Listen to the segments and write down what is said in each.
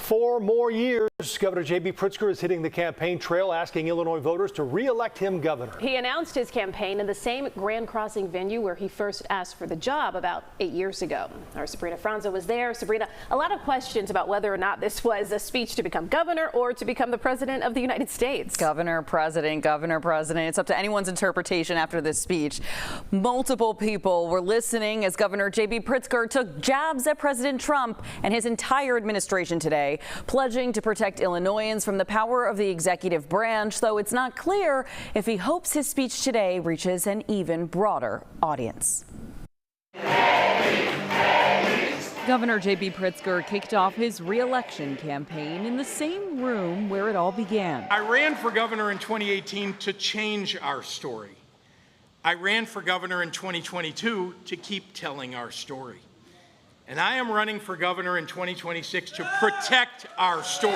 4 more years. Governor J.B. Pritzker is hitting the campaign trail, asking Illinois voters to re-elect him governor. He announced his campaign in the same Grand Crossing venue where he first asked for the job about 8 years ago. Our Sabrina Franza was there. Sabrina, a lot of questions about whether or not this was a speech to become governor or to become the president of the United States. Governor, president, governor, president. It's up to anyone's interpretation after this speech. Multiple people were listening as Governor J.B. Pritzker took jabs at President Trump and his entire administration today, pledging to protect Illinoisans from the power of the executive branch, though it's not clear if he hopes his speech today reaches an even broader audience. Governor J.B. Pritzker kicked off his re-election campaign in the same room where it all began. I ran for governor in 2018 to change our story. I ran for governor in 2022 to keep telling our story. And I am running for governor in 2026 to protect our story.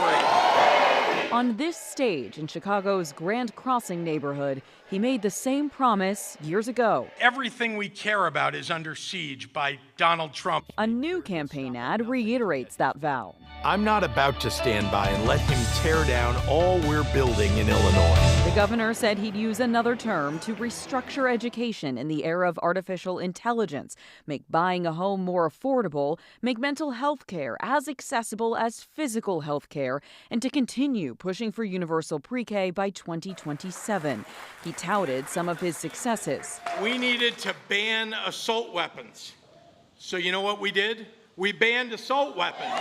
On this stage in Chicago's Grand Crossing neighborhood, he made the same promise years ago. Everything we care about is under siege by Donald Trump. A new campaign ad reiterates that vow. I'm not about to stand by and let him tear down all we're building in Illinois. The governor said he'd use another term to restructure education in the era of artificial intelligence, make buying a home more affordable, make mental health care as accessible as physical health care, and to continue pushing for universal pre-K by 2027. He touted some of his successes. We needed to ban assault weapons. So you know what we did? We banned assault weapons.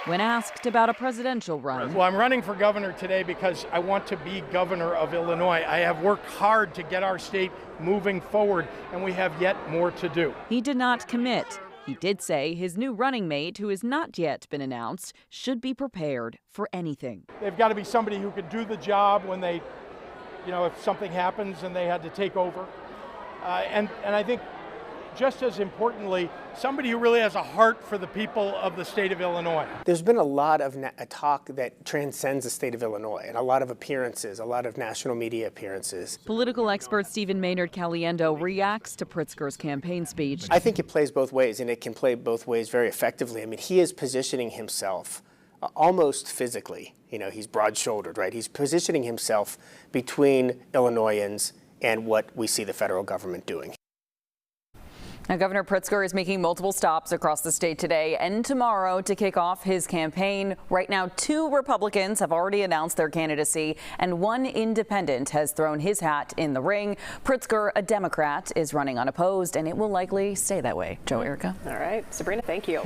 When asked about a presidential run, Well, I'm running for governor today because I want to be governor of Illinois. I have worked hard to get our state moving forward, and we have yet more to do. he did not commit. He did say his new running mate, who has not yet been announced, should be prepared for anything. They've got to be somebody who could do the job when they, if something happens and they had to take over. And I think just as importantly, somebody who really has a heart for the people of the state of Illinois. There's been a lot of talk that transcends the state of Illinois, and a lot of appearances, a lot of national media appearances. Political expert Stephen Maynard Caliendo reacts to Pritzker's campaign speech. I think it plays both ways, and it can play both ways very effectively. I mean, he is positioning himself almost physically. He's broad-shouldered, right? He's positioning himself between Illinoisans and what we see the federal government doing. Now, Governor Pritzker is making multiple stops across the state today and tomorrow to kick off his campaign. Right now, 2 Republicans have already announced their candidacy, and 1 independent has thrown his hat in the ring. Pritzker, a Democrat, is running unopposed, and it will likely stay that way. Joe, Erica. All right, Sabrina, thank you.